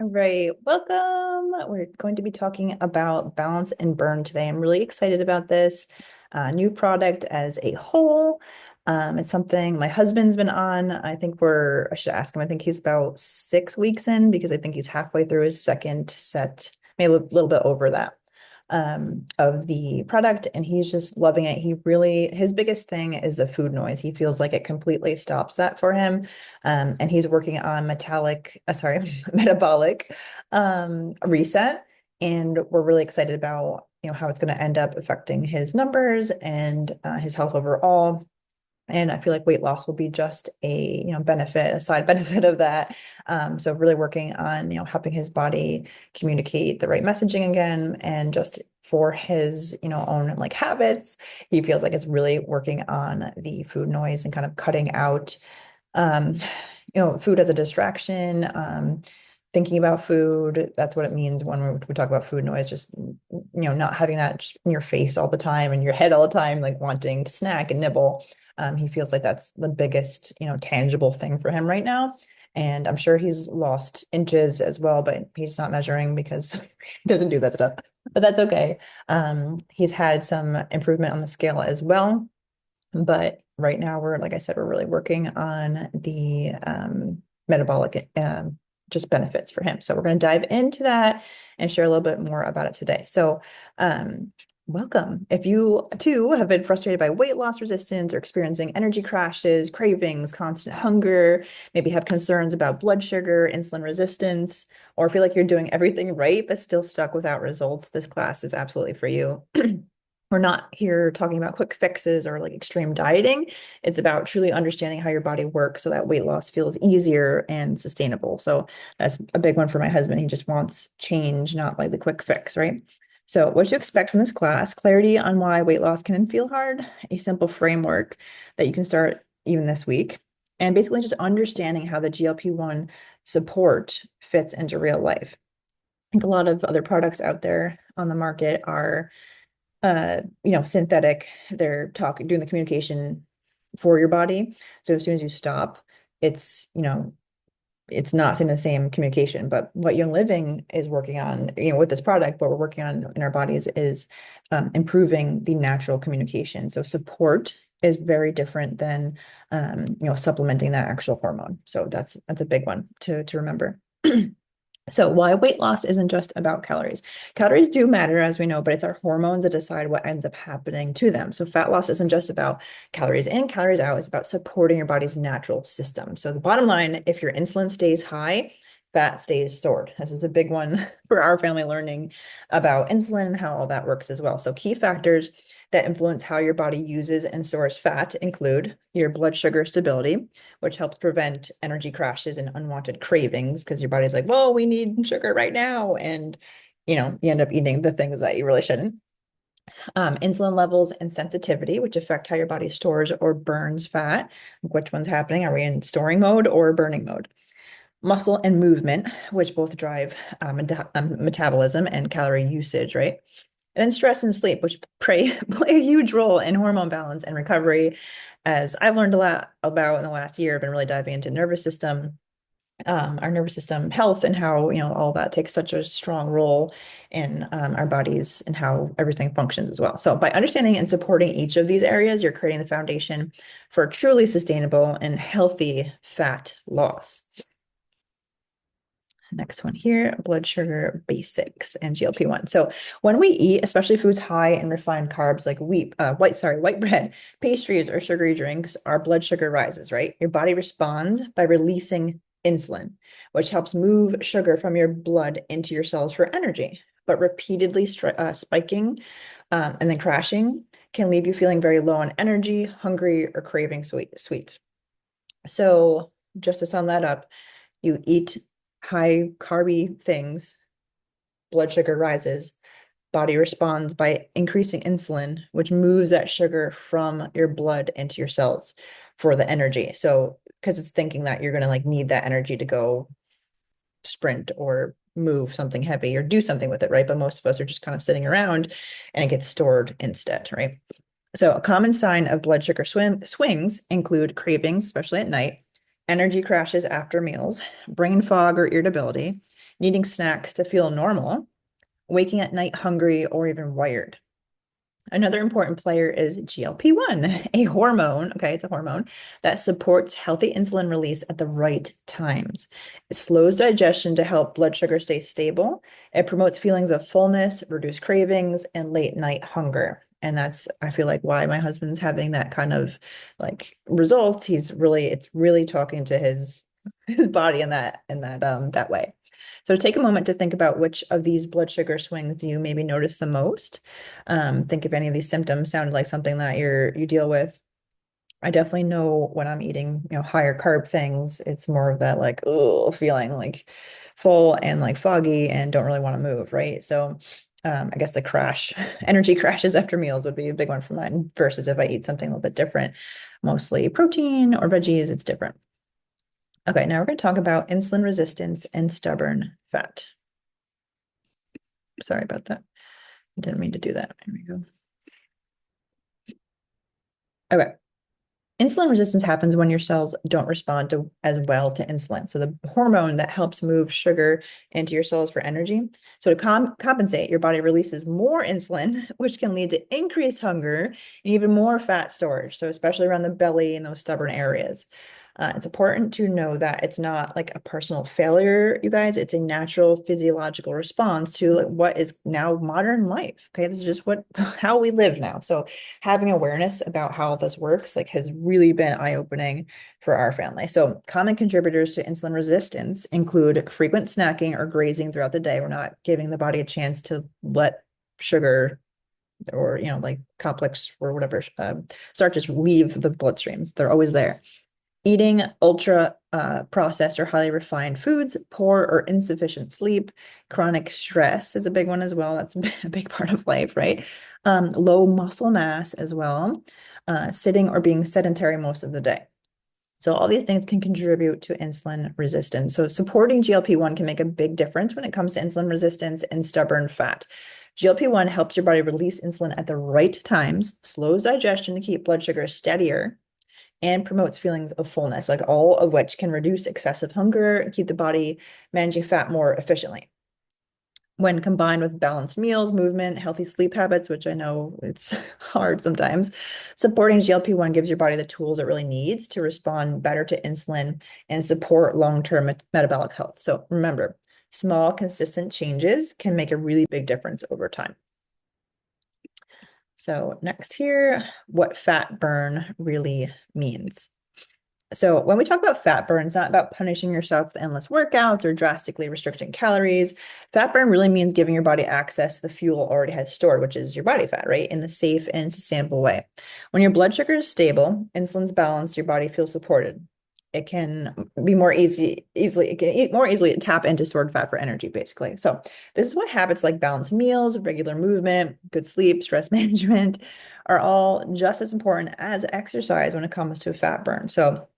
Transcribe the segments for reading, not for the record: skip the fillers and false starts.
All right, welcome. We're going to be talking about balance and burn today. I'm really excited about this new product as a whole. It's something my husband's been on. I should ask him, I think he's about 6 weeks in because I think he's halfway through his second set, maybe a little bit over that of the product, and he's just loving it. His biggest thing is the food noise. He feels like it completely stops that for him. And he's working on metabolic reset. And we're really excited about, how it's going to end up affecting his numbers and his health overall. And I feel like weight loss will be just a side benefit of that. So really working on, helping his body communicate the right messaging again, and just for his, own like habits, he feels like it's really working on the food noise and kind of cutting out, um, food as a distraction. Thinking about food, that's what it means when we talk about food noise, just, not having that just in your face all the time and your head all the time, like wanting to snack and nibble. He feels like that's the biggest, tangible thing for him right now. And I'm sure he's lost inches as well, but he's not measuring because he doesn't do that stuff. But that's okay. He's had some improvement on the scale as well. But right now, like I said, we're really working on the metabolic just benefits for him. So we're going to dive into that and share a little bit more about it today. So, welcome. If you too have been frustrated by weight loss resistance or experiencing energy crashes, cravings, constant hunger, maybe have concerns about blood sugar, insulin resistance, or feel like you're doing everything right but still stuck without results, this class is absolutely for you. We're not here talking about quick fixes or like extreme dieting. It's about truly understanding how your body works so that weight loss feels easier and sustainable. So that's a big one for my husband. He just wants change, not like the quick fix, right? So what to expect from this class: clarity on why weight loss can feel hard, a simple framework that you can start even this week, and basically just understanding how the GLP-1 support fits into real life. I think a lot of other products out there on the market are synthetic. They're doing the communication for your body. So as soon as you stop, it's, it's not saying the same communication. But what Young Living is working on, with this product, what we're working on in our bodies is improving the natural communication. So support is very different than, supplementing that actual hormone. So that's a big one to remember. So why weight loss isn't just about calories. Calories do matter, as we know, but it's our hormones that decide what ends up happening to them. So fat loss isn't just about calories in, calories out. It's about supporting your body's natural system. So the bottom line, if your insulin stays high, fat stays stored. This is a big one for our family, learning about insulin and how all that works as well. So key factors that influence how your body uses and stores fat include your blood sugar stability, which helps prevent energy crashes and unwanted cravings, because your body's like, well, we need sugar right now. And, you end up eating the things that you really shouldn't. Insulin levels and sensitivity, which affect how your body stores or burns fat. Which one's happening? Are we in storing mode or burning mode? Muscle and movement, which both drive metabolism and calorie usage, right? And then stress and sleep, which play a huge role in hormone balance and recovery. As I've learned a lot about in the last year, I've been really diving into our nervous system health, and how, all that takes such a strong role in our bodies and how everything functions as well. So by understanding and supporting each of these areas, you're creating the foundation for truly sustainable and healthy fat loss. Next one here, blood sugar basics and GLP-1. So when we eat, especially foods high in refined carbs like white bread, pastries, or sugary drinks, our blood sugar rises, right? Your body responds by releasing insulin, which helps move sugar from your blood into your cells for energy. But repeatedly spiking and then crashing can leave you feeling very low on energy, hungry, or craving sweets. So just to sum that up, you eat high carby things, blood sugar rises, body responds by increasing insulin, which moves that sugar from your blood into your cells for the energy. So, because it's thinking that you're going to like need that energy to go sprint or move something heavy or do something with it, right? But most of us are just kind of sitting around and it gets stored instead, right? So a common sign of blood sugar swings include cravings, especially at night, energy crashes after meals, brain fog or irritability, needing snacks to feel normal, waking at night hungry, or even wired. Another important player is GLP-1, a hormone, okay, it's a hormone that supports healthy insulin release at the right times. It slows digestion to help blood sugar stay stable. It promotes feelings of fullness, reduce cravings, and late night hunger. And that's, I feel like, why my husband's having that kind of like result. It's really talking to his body in that way. So take a moment to think about which of these blood sugar swings do you maybe notice the most. Think if any of these symptoms sounded like something that you deal with. I definitely know when I'm eating, higher carb things, it's more of that like, oh, feeling like full and like foggy and don't really want to move, right? So I guess the energy crashes after meals would be a big one for mine versus if I eat something a little bit different, mostly protein or veggies, it's different. Okay, now we're going to talk about insulin resistance and stubborn fat. Sorry about that. I didn't mean to do that. Here we go. Okay. Insulin resistance happens when your cells don't respond as well to insulin. So the hormone that helps move sugar into your cells for energy. So to compensate, your body releases more insulin, which can lead to increased hunger and even more fat storage. So especially around the belly and those stubborn areas. It's important to know that it's not like a personal failure, you guys. It's a natural physiological response to like what is now modern life. Okay, this is just how we live now. So having awareness about how this works like has really been eye-opening for our family. So common contributors to insulin resistance include frequent snacking or grazing throughout the day. We're not giving the body a chance to let sugar or like complex or whatever starches leave the bloodstreams. They're always there. Eating ultra processed or highly refined foods, poor or insufficient sleep, chronic stress is a big one as well. That's a big part of life, right? Low muscle mass as well, sitting or being sedentary most of the day. So all these things can contribute to insulin resistance. So supporting GLP-1 can make a big difference when it comes to insulin resistance and stubborn fat. GLP-1 helps your body release insulin at the right times, slows digestion to keep blood sugar steadier, and promotes feelings of fullness, like all of which can reduce excessive hunger and keep the body managing fat more efficiently. When combined with balanced meals, movement, healthy sleep habits, which I know it's hard sometimes, supporting GLP-1 gives your body the tools it really needs to respond better to insulin and support long-term metabolic health. So remember, small, consistent changes can make a really big difference over time. So next here, what fat burn really means. So when we talk about fat burn, it's not about punishing yourself with endless workouts or drastically restricting calories. Fat burn really means giving your body access to the fuel already has stored, which is your body fat, right? In the safe and sustainable way. When your blood sugar is stable, insulin's balanced, your body feels supported. It can be more easily tap into stored fat for energy, basically. So this is what habits like balanced meals, regular movement, good sleep, stress management are all just as important as exercise when it comes to fat burn. So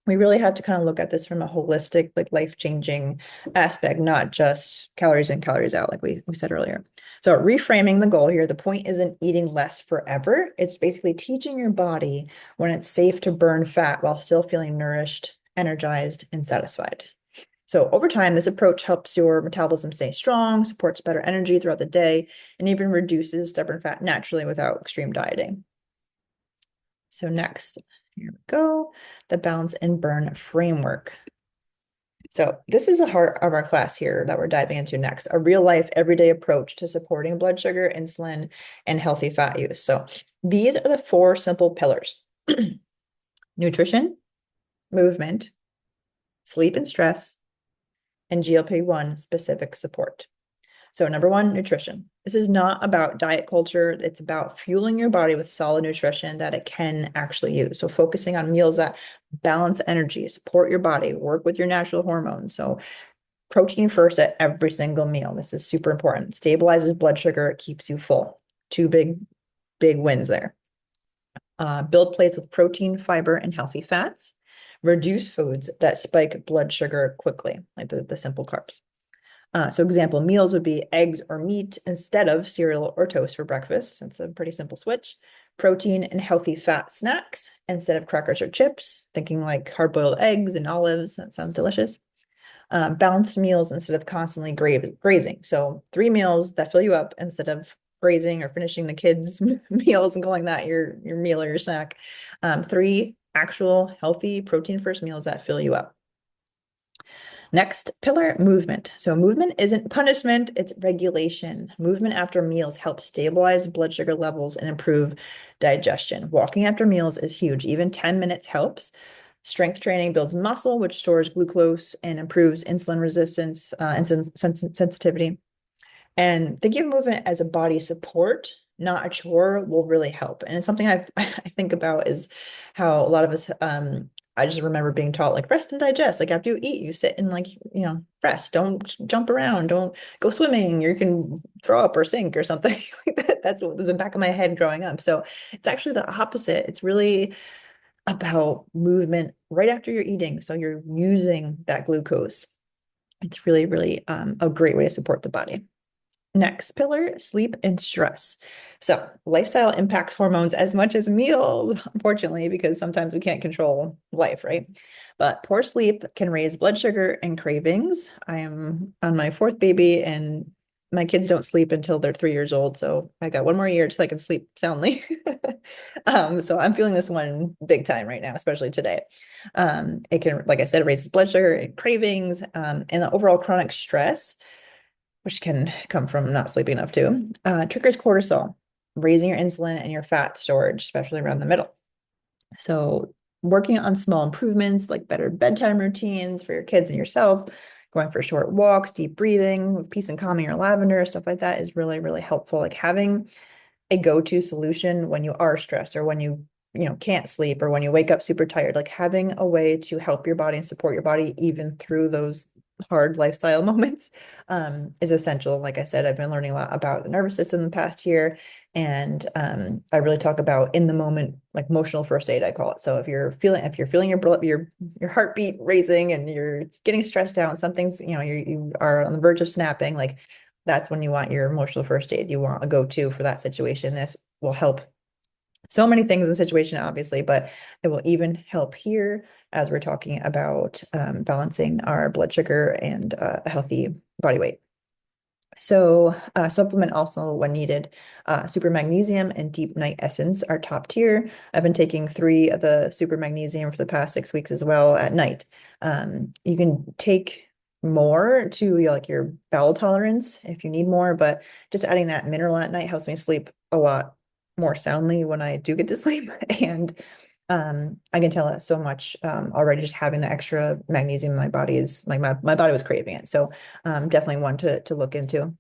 we really have to kind of look at this from a holistic, like life-changing aspect, not just calories in, calories out, like we said earlier. So reframing the goal here, the point isn't eating less forever. It's basically teaching your body when it's safe to burn fat while still feeling nourished, energized, and satisfied. So over time, this approach helps your metabolism stay strong, supports better energy throughout the day, and even reduces stubborn fat naturally without extreme dieting. So next, here we go, the balance and burn framework. So this is the heart of our class here that we're diving into next, a real life, everyday approach to supporting blood sugar, insulin, and healthy fat use. So these are the 4 simple pillars: nutrition, movement, sleep and stress, and GLP-1 specific support. So number 1, nutrition. This is not about diet culture. It's about fueling your body with solid nutrition that it can actually use. So focusing on meals that balance energy, support your body, work with your natural hormones. So protein first at every single meal. This is super important. Stabilizes blood sugar, it keeps you full. 2 big wins there. Build plates with protein, fiber, and healthy fats. Reduce foods that spike blood sugar quickly, like the simple carbs. So example meals would be eggs or meat instead of cereal or toast for breakfast. It's a pretty simple switch. Protein and healthy fat snacks instead of crackers or chips. Thinking like hard-boiled eggs and olives. That sounds delicious. Balanced meals instead of constantly grazing. So 3 meals that fill you up instead of grazing or finishing the kids' meals and calling that your meal or your snack. Three actual healthy protein first meals that fill you up. Next pillar, movement. So movement isn't punishment, it's regulation. Movement after meals helps stabilize blood sugar levels and improve digestion. Walking after meals is huge. Even 10 minutes helps. Strength training builds muscle, which stores glucose and improves insulin resistance and sensitivity. And thinking of movement as a body support, not a chore, will really help. And it's something I think about is how a lot of us, I just remember being taught like rest and digest. Like after you eat, you sit and like, rest. Don't jump around. Don't go swimming. You can throw up or sink or something like that. That's what was in the back of my head growing up. So it's actually the opposite. It's really about movement right after you're eating. So you're using that glucose. It's really, really a great way to support the body. Next pillar, sleep and stress. So lifestyle impacts hormones as much as meals, unfortunately, because sometimes we can't control life, right? But poor sleep can raise blood sugar and cravings. I am on my fourth baby and my kids don't sleep until they're 3 years old. So I got one more year till I can sleep soundly. So I'm feeling this one big time right now, especially today. It can, like I said, it raises blood sugar and cravings, and the overall chronic stress which can come from not sleeping enough too, triggers cortisol, raising your insulin and your fat storage, especially around the middle. So, working on small improvements like better bedtime routines for your kids and yourself, going for short walks, deep breathing with peace and calming or lavender, stuff like that is really, really helpful. Like having a go-to solution when you are stressed or when you can't sleep or when you wake up super tired, like having a way to help your body and support your body even through those hard lifestyle moments is essential. Like I said, I've been learning a lot about the nervous system the past year, and I really talk about in the moment, like emotional first aid, I call it. So if you're feeling your heartbeat raising and you're getting stressed out, and something's you are on the verge of snapping, like that's when you want your emotional first aid. You want a go-to for that situation. This will help so many things in the situation, obviously, but it will even help here as we're talking about balancing our blood sugar and a healthy body weight. So supplement also when needed. Super magnesium and deep night essence are top tier. I've been taking 3 of the super magnesium for the past 6 weeks as well at night. You can take more to like your bowel tolerance if you need more, but just adding that mineral at night helps me sleep a lot more soundly when I do get to sleep. And I can tell it so much already just having the extra magnesium in my body is like my body was craving it. So definitely one to look into.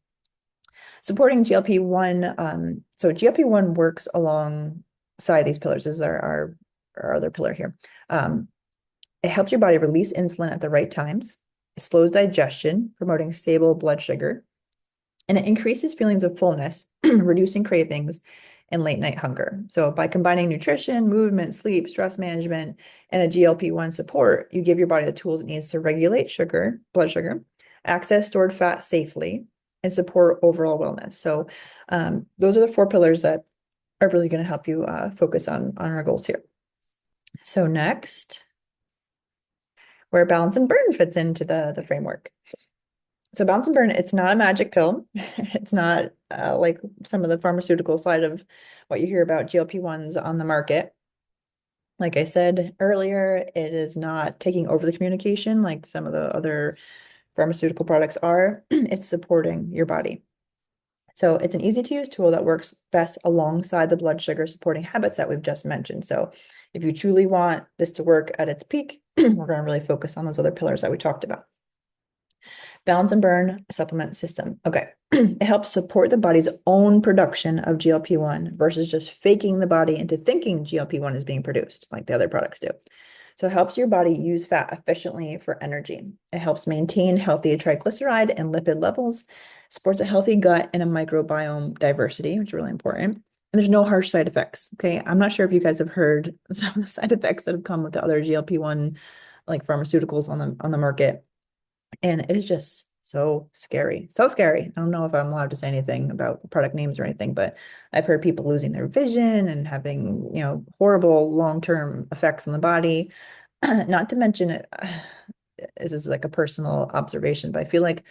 Supporting GLP-1. So GLP-1 works alongside these pillars. This is our other pillar here. It helps your body release insulin at the right times. It slows digestion, promoting stable blood sugar, and it increases feelings of fullness, reducing cravings and late night hunger. So by combining nutrition, movement, sleep, stress management, and a GLP-1 support, you give your body the tools it needs to regulate blood sugar, access stored fat safely, and support overall wellness. So those are the 4 pillars that are really going to help you focus on our goals here. So next, where balance and burn fits into the framework. So balance and burn, it's not a magic pill. It's not like some of the pharmaceutical side of what you hear about GLP-1s on the market. Like I said earlier, it is not taking over the communication like some of the other pharmaceutical products are. It's supporting your body. So it's an easy to use tool that works best alongside the blood sugar supporting habits that we've just mentioned. So if you truly want this to work at its peak, we're going to really focus on those other pillars that we talked about. Balance and burn supplement system. Okay. It helps support the body's own production of GLP-1 versus just faking the body into thinking GLP-1 is being produced like the other products do. So it helps your body use fat efficiently for energy. It helps maintain healthy triglyceride and lipid levels, supports a healthy gut and a microbiome diversity, which is really important. And there's no harsh side effects. Okay. I'm not sure if you guys have heard some of the side effects that have come with the other GLP-1 like pharmaceuticals on the market. And it is just so scary. So scary. I don't know if I'm allowed to say anything about product names or anything, but I've heard people losing their vision and having, horrible long-term effects on the body. Not to mention it, this is like a personal observation, but I feel like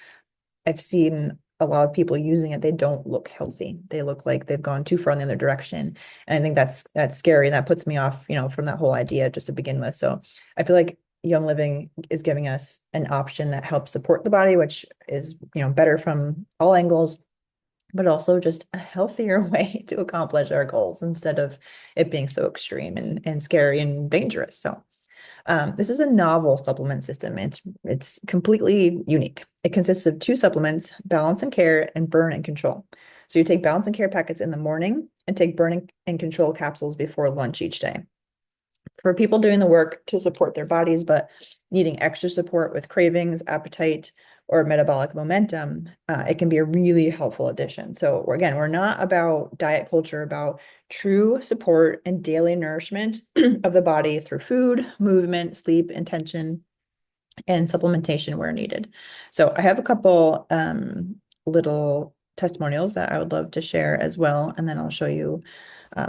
I've seen a lot of people using it, they don't look healthy. They look like they've gone too far in the other direction. And I think that's scary. And that puts me off, from that whole idea just to begin with. So I feel like Young Living is giving us an option that helps support the body, which is, better from all angles, but also just a healthier way to accomplish our goals instead of it being so extreme and scary and dangerous. So this is a novel supplement system. It's completely unique. It consists of two supplements, Balance and Care and Burn and Control. So you take Balance and Care packets in the morning and take Burn and Control capsules before lunch each day. For people doing the work to support their bodies, but needing extra support with cravings, appetite, or metabolic momentum, it can be a really helpful addition. So again, we're not about diet culture, about true support and daily nourishment of the body through food, movement, sleep, intention, and supplementation where needed. So I have a couple little testimonials that I would love to share as well, and then I'll show you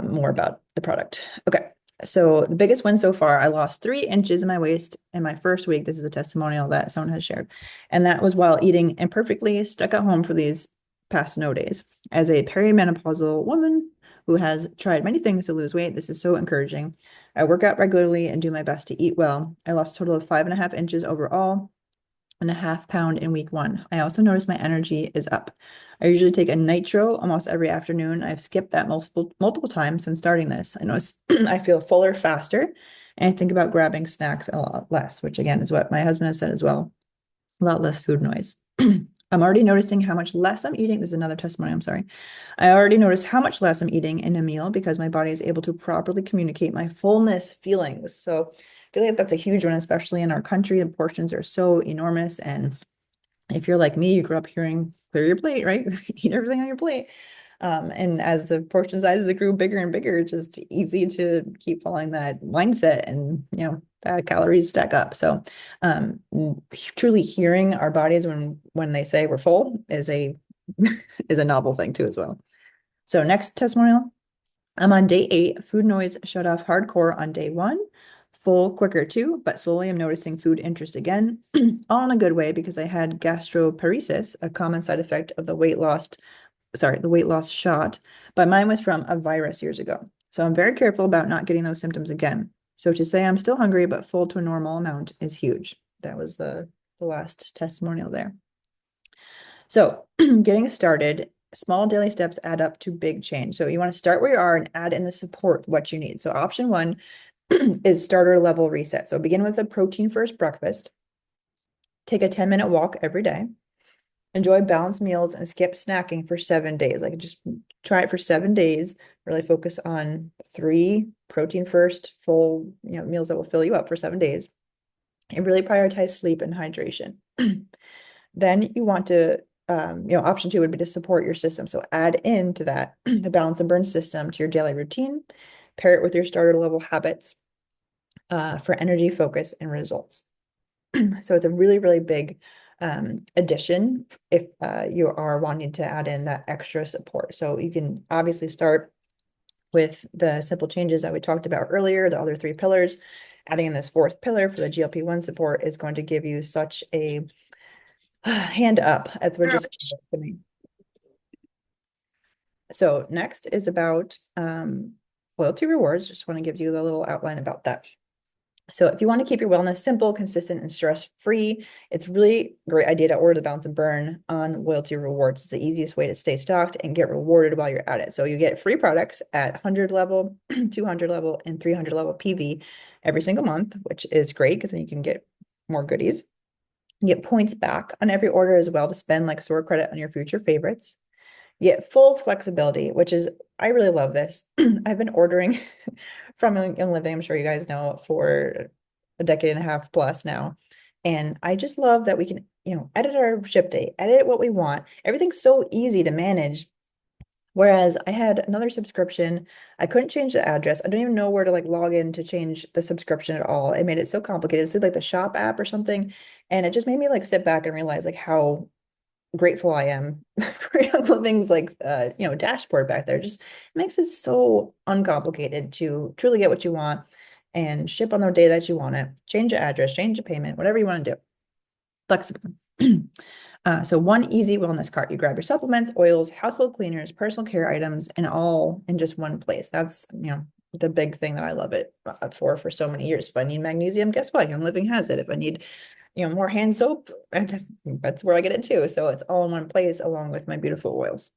more about the product. Okay. So the biggest win so far, I lost 3 inches in my waist in my first week. This is a testimonial that someone has shared. And that was while eating imperfectly, stuck at home for these past snow days. As a perimenopausal woman who has tried many things to lose weight, this is so encouraging. I work out regularly and do my best to eat well. I lost a total of 5.5 inches overall and a half pound in week 1. I also noticed my energy is up. I usually take a nitro almost every afternoon. I've skipped that multiple times since starting this. I notice I feel fuller faster, and I think about grabbing snacks a lot less, which again is what my husband has said as well. A lot less food noise. I'm already noticing how much less I'm eating. This is another testimony, I'm sorry. I already noticed how much less I'm eating in a meal because my body is able to properly communicate my fullness feelings. So I feel like that's a huge one, especially in our country. The portions are so enormous. And if you're like me, you grew up hearing clear your plate, right? Eat everything on your plate. And as the portion sizes grew bigger and bigger, it's just easy to keep following that mindset and, that calories stack up. So truly hearing our bodies when they say we're full is a is a novel thing too as well. So next testimonial. I'm on day 8. Food noise shut off hardcore on day 1. Full quicker too, but slowly I'm noticing food interest again, all in a good way because I had gastroparesis, a common side effect of the weight loss shot, but mine was from a virus years ago. So I'm very careful about not getting those symptoms again. So to say I'm still hungry but full to a normal amount is huge. That was the last testimonial there. So getting started, small daily steps add up to big change. So you want to start where you are and add in the support, what you need. So option 1 is starter level reset. So begin with a protein first breakfast. Take a 10-minute walk every day. Enjoy balanced meals and skip snacking for 7 days. Like just try it for 7 days. Really focus on 3 protein first full, meals that will fill you up for 7 days. And really prioritize sleep and hydration. Then you want to, option 2 would be to support your system. So add into that the balance and burn system to your daily routine. Pair it with your starter level habits for energy, focus, and results. So it's a really, really big addition if you are wanting to add in that extra support. So you can obviously start with the simple changes that we talked about earlier, the other 3 pillars. Adding in this 4th pillar for the GLP-1 support is going to give you such a hand up as we're just to me. So next is about loyalty rewards. Just want to give you a little outline about that. So if you want to keep your wellness simple, consistent, and stress-free, it's really a great idea to order the Balance and Burn on loyalty rewards. It's the easiest way to stay stocked and get rewarded while you're at it. So you get free products at 100 level, 200 level, and 300 level PV every single month, which is great because then you can get more goodies. You get points back on every order as well to spend like store credit on your future favorites. You get full flexibility, which is, I really love this. I've been ordering from Young Living, I'm sure you guys know, for a decade and a half plus now. And I just love that we can, edit our ship date, edit what we want. Everything's so easy to manage. Whereas I had another subscription, I couldn't change the address. I don't even know where to like log in to change the subscription at all. It made it so complicated. So like the shop app or something. And it just made me like sit back and realize like how grateful I am for Young Living's like dashboard back there. Just makes it so uncomplicated to truly get what you want and ship on the day that you want it. Change your address, change your payment, whatever you want to do. flexible. So one easy wellness cart. You grab your supplements, oils, household cleaners, personal care items, and all in just one place. That's, the big thing that I love it for so many years. If I need magnesium, guess what? Young Living has it. If I need, more hand soap, that's where I get it too. So it's all in one place along with my beautiful oils.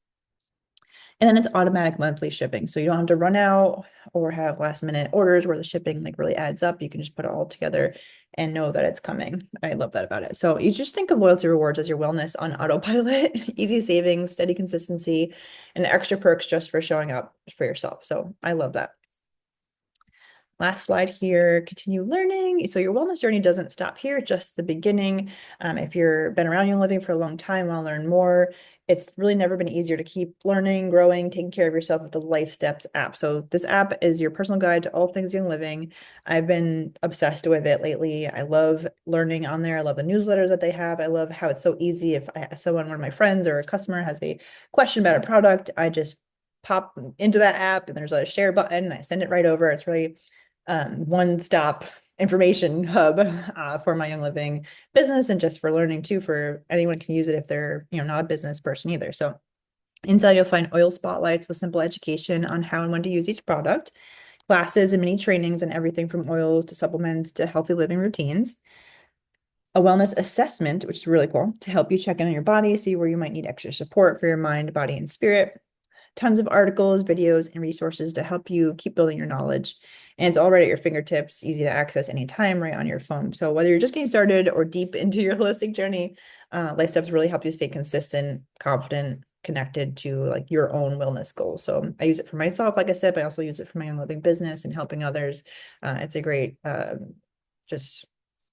And then it's automatic monthly shipping. So you don't have to run out or have last minute orders where the shipping like really adds up. You can just put it all together and know that it's coming. I love that about it. So you just think of loyalty rewards as your wellness on autopilot, easy savings, steady consistency, and extra perks just for showing up for yourself. So I love that. Last slide here, continue learning. So your wellness journey doesn't stop here, just the beginning. If you've been around Young Living for a long time, want to learn more, it's really never been easier to keep learning, growing, taking care of yourself with the Life Steps app. So this app is your personal guide to all things Young Living. I've been obsessed with it lately. I love learning on there. I love the newsletters that they have. I love how it's so easy. If one of my friends or a customer has a question about a product, I just pop into that app and there's a share button and I send it right over. It's really one-stop information hub for my Young Living business and just for learning too, for anyone can use it if they're, not a business person either. So inside you'll find oil spotlights with simple education on how and when to use each product, classes and mini trainings and everything from oils to supplements to healthy living routines. A wellness assessment, which is really cool, to help you check in on your body, see where you might need extra support for your mind, body, and spirit. Tons of articles, videos, and resources to help you keep building your knowledge. And it's all right at your fingertips, easy to access anytime, right on your phone. So whether you're just getting started or deep into your holistic journey, Life Steps really help you stay consistent, confident, connected to like your own wellness goals. So I use it for myself, like I said, but I also use it for my Young Living business and helping others. It's a great, just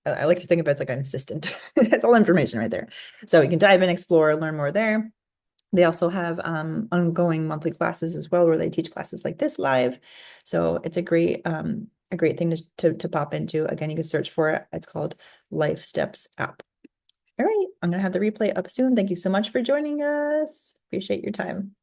I like to think of it as like an assistant. It's all information right there. So you can dive in, explore, learn more there. They also have ongoing monthly classes as well, where they teach classes like this live. So it's a great thing to pop into. Again, you can search for it. It's called Life Steps app. All right, I'm gonna have the replay up soon. Thank you so much for joining us. Appreciate your time.